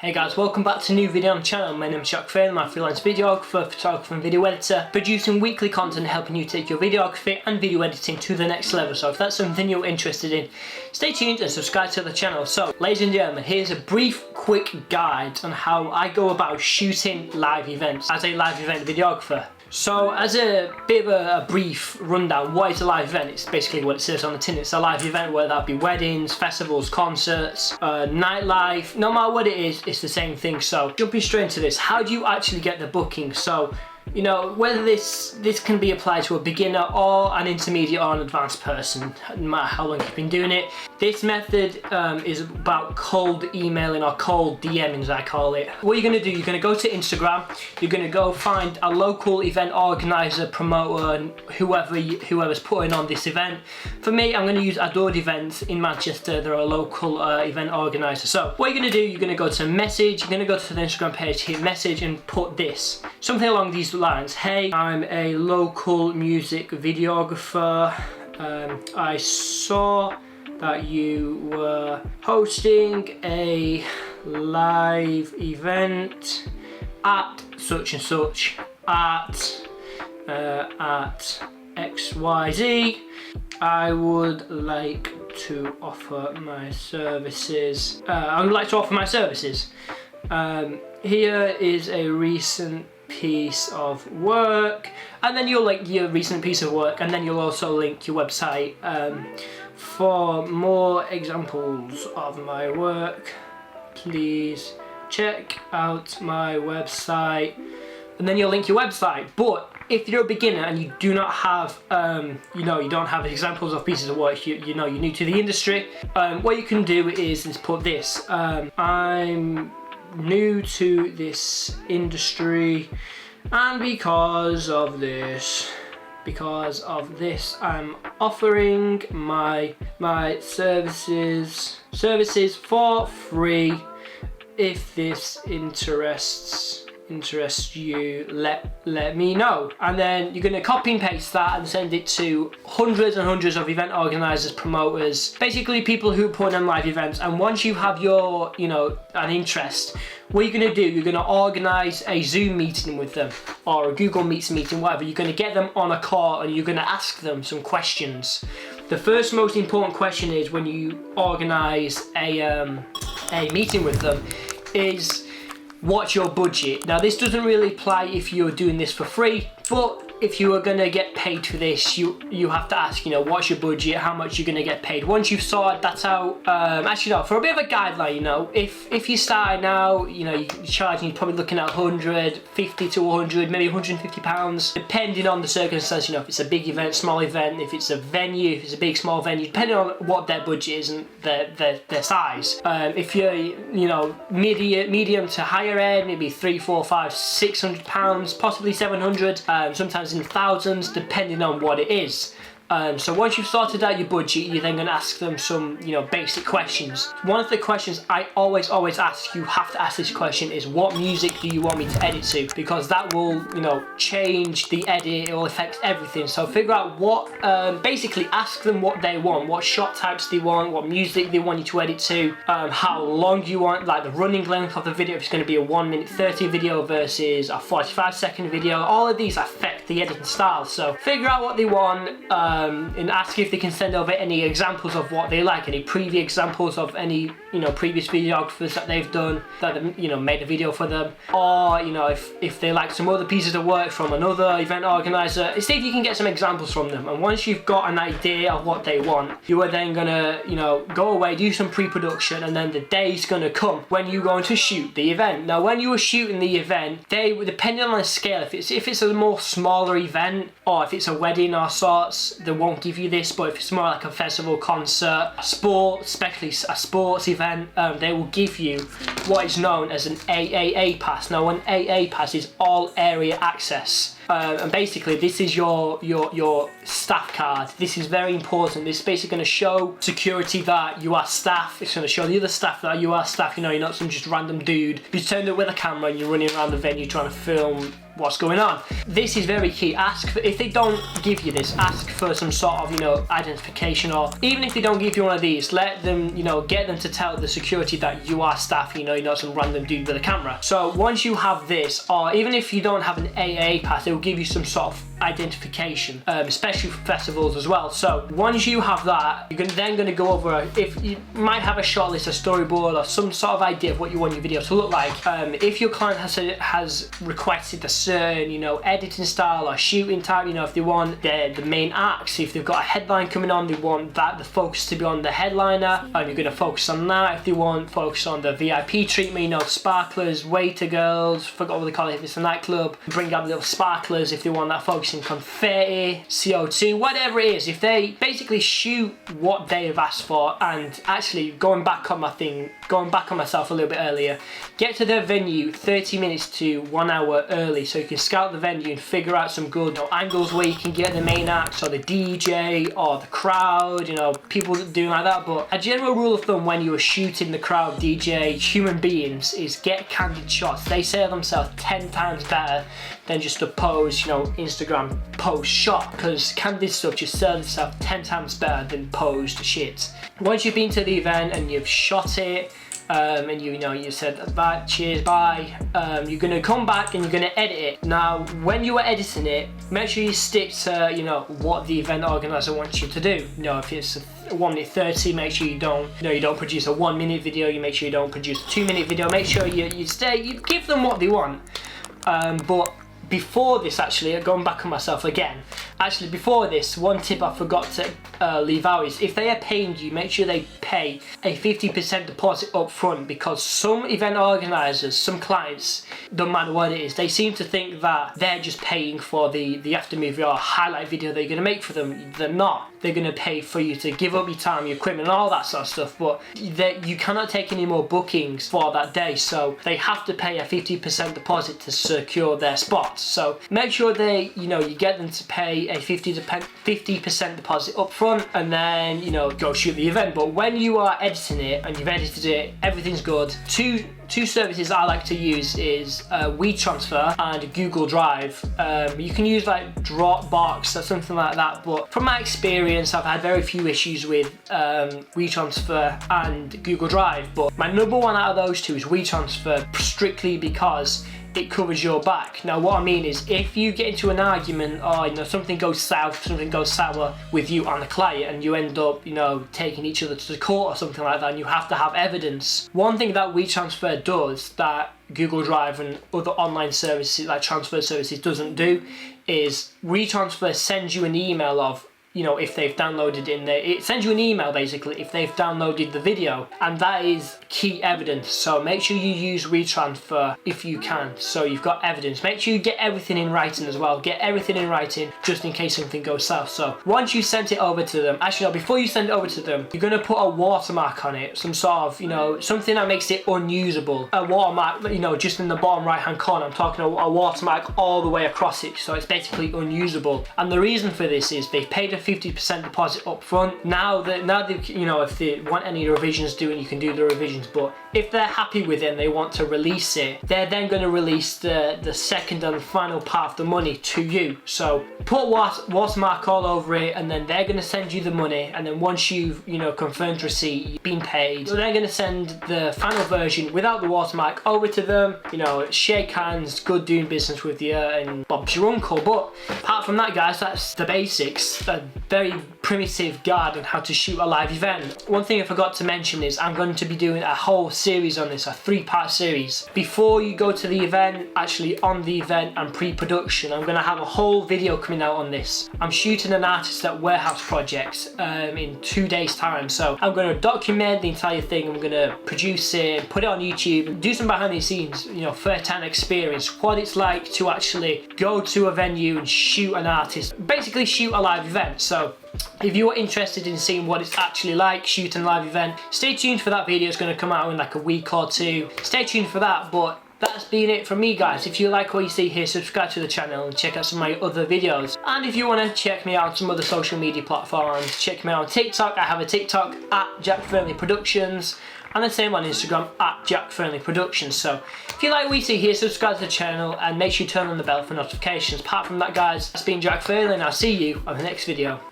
Hey guys, welcome back to a new video on the channel. My name is Jack.F, I'm a freelance videographer, photographer and video editor, producing weekly content helping you take your videography and video editing to the next level. So if that's something you're interested in, stay tuned and subscribe to the channel. So ladies and gentlemen, here's a brief quick guide on how I go about shooting live events as a live event videographer. So as a bit of a brief rundown, what is a live event? It's basically what it says on the tin. It's a live event, whether that be weddings, festivals, concerts, nightlife, no matter what it is, it's the same thing. So jumping straight into this, how do you actually get the booking? So, you know, whether this can be applied to a beginner or an intermediate or an advanced person, no matter how long you've been doing it. This method is about cold emailing or cold DMing as I call it. What you're going to do, you're going to go to Instagram, you're going to go find a local event organizer, promoter, and whoever's putting on this event. For me, I'm going to use Adobe events in Manchester. They're a local event organizer. So what you're going to do, you're going to go to message, you're going to go to the Instagram page, hit message and put this. Something along these lines. Hey, I'm a local music videographer. I saw that you were hosting a live event at such and such at XYZ. I would like to offer my services. Here is a recent piece of work, and then you'll link your recent piece of work, and then you'll also link your website. For more examples of my work, please check out my website, and then you'll link your website. But if you're a beginner and you do not have, you don't have examples of pieces of work, you're new to the industry, what you can do is put this. I'm new to this industry, and because of this I'm offering my services for free. If this interests you, let me know. And then you're going to copy and paste that and send it to hundreds and hundreds of event organizers, promoters, basically people who put on live events. And once you have your an interest, what you're going to do, you're going to organize a Zoom meeting with them or a Google Meets meeting, whatever. You're going to get them on a call and you're going to ask them some questions. The first most important question is, when you organize a meeting with them, is what's your budget? Now this doesn't really apply if you're doing this for free, but if you are going to get paid for this, you have to ask, what's your budget, how much you're going to get paid. Once you've sorted that out, actually no, for a bit of a guideline, if you start now, you're charging, you're probably looking at 150 to 100, maybe 150 pounds, depending on the circumstance. If it's a big event, small event, if it's a venue, if it's a big, small venue, depending on what their budget is and their size. If you're, medium to higher end, maybe 300, 400, 500, 600 pounds, possibly 700, sometimes in thousands, depending on what it is. So once you've sorted out your budget, you're then going to ask them some, basic questions. One of the questions I always ask, you have to ask this question, is what music do you want me to edit to? Because that will, change the edit, it will affect everything. So figure out what, basically ask them what they want, what shot types they want, what music they want you to edit to, how long you want, like the running length of the video, if it's going to be a 1:30 video versus a 45-second video. All of these affect the editing style. So figure out what they want, and ask if they can send over any examples of what they like, any preview examples of any previous videographers that they've done, that made a video for them, or if they like some other pieces of work from another event organizer. See if you can get some examples from them. And once you've got an idea of what they want, you are then gonna go away, do some pre-production, and then the day's gonna come when you're going to shoot the event. Now when you were shooting the event, depending on the scale, if it's a more smaller event, or if it's a wedding or sorts, they won't give you this. But if it's more like a festival, concert, a sport, especially a sports event, they will give you what is known as an AAA pass. Now an AA pass is all area access. And basically this is your staff card. This is very important. This is basically going to show security that you are staff. It's going to show the other staff that you are staff. You know, you're not some just random dude who's turned up with a camera and you're running around the venue trying to film what's going on. This is very key. Ask for, if they don't give you this, ask for some sort of, you know, identification, or even if they don't give you one of these, let them, you know, get them to tell the security that you are staff, you know, you're not some random dude with a camera. So once you have this, or even if you don't have an AA pass, they will give you some sort of identification, especially for festivals as well. So once you have that, you're then going to go over, if you might have a shortlist, a storyboard, or some sort of idea of what you want your video to look like. If your client has requested a certain, you know, editing style or shooting type, you know, if they want the main acts, if they've got a headline coming on, they want that the focus to be on the headliner, and you're going to focus on that. If they want focus on the VIP treatment, you know, sparklers, waiter girls, forgot what they call it if it's a nightclub, bring out little sparklers if they want that focus in confetti, CO2, whatever it is. If they basically shoot what they have asked for, and actually going back on myself a little bit earlier, get to their venue 30 minutes to 1 hour early so you can scout the venue and figure out some good, you know, angles where you can get the main acts or the DJ or the crowd, you know, people doing like that. But a general rule of thumb when you are shooting the crowd, DJ, human beings, is get candid shots. They say themselves 10 times better than just a pose, you know, Instagram post shot, because candid stuff just sells itself 10 times better than posed shit. Once you've been to the event and you've shot it, and you said bye, cheers, bye, you're gonna come back and you're gonna edit it. Now when you are editing it, make sure you stick to, you know, what the event organizer wants you to do. You know, if it's 1 minute 30, make sure you don't produce a 1 minute video. You make sure you don't produce a 2 minute video. Make sure you give them what they want. But before this, actually, going back on myself again, actually before this, one tip I forgot to leave out is, if they are paying you, make sure they pay a 50% deposit up front, because some event organisers, some clients, don't matter what it is, they seem to think that they're just paying for the after movie or highlight video they're going to make for them. They're not. They're going to pay for you to give up your time, your equipment, and all that sort of stuff, but you cannot take any more bookings for that day, so they have to pay a 50% deposit to secure their spots. So make sure you get them to pay a 50% deposit up front, and then, you know, go shoot the event. But when you are editing it and you've edited it, everything's good. Two services I like to use is WeTransfer and Google Drive. You can use like Dropbox or something like that, but from my experience, I've had very few issues with WeTransfer and Google Drive. But my number one out of those two is WeTransfer, strictly because it covers your back. Now what I mean is, if you get into an argument, or, you know, something goes south, something goes sour with you and the client, and you end up, you know, taking each other to the court or something like that, and you have to have evidence. One thing that WeTransfer does that Google Drive and other online services like transfer services doesn't do is WeTransfer sends you an email of, you know, if they've downloaded in there. It sends you an email basically if they've downloaded the video, and that is key evidence. So make sure you use WeTransfer if you can, so you've got evidence. Make sure you get everything in writing as well. Get everything in writing just in case something goes south. So once you sent it over to them, actually no, before you send it over to them, you're gonna put a watermark on it, some sort of, you know, something that makes it unusable. A watermark, you know, just in the bottom right hand corner. I'm talking a watermark all the way across it, so it's basically unusable. And the reason for this is they've paid a 50% deposit up front. Now they, you know, if they want any revisions doing, you can do the revisions, but if they're happy with it and they want to release it, they're then going to release the second and final part of the money to you. So put watermark all over it, and then they're going to send you the money, and then once you've, you know, confirmed receipt, you've been paid, they're going to send the final version without the watermark over to them. You know, shake hands, good doing business with you, and Bob's your uncle. But apart from that, guys, that's the basics. A very primitive guide on how to shoot a live event. One thing I forgot to mention is I'm going to be doing a whole series on this, a 3-part series. Before you go to the event, actually on the event and pre-production, I'm going to have a whole video coming out on this. I'm shooting an artist at warehouse projects in 2 days time, so I'm going to document the entire thing. I'm going to produce it, put it on YouTube, do some behind the scenes, you know, first-hand experience, what it's like to actually go to a venue and shoot an artist, basically shoot a live event. So if you're interested in seeing what it's actually like shooting a live event, stay tuned for that video. It's going to come out in like a week or two. Stay tuned for that. But that's been it from me, guys. If you like what you see here, subscribe to the channel and check out some of my other videos. And if you want to check me out on some other social media platforms, check me out on TikTok. I have a TikTok at Jack.F Productions, and the same on Instagram at Jack.F Productions. So if you like what you see here, subscribe to the channel and make sure you turn on the bell for notifications. Apart from that, guys, that's been Jack.F, and I'll see you on the next video.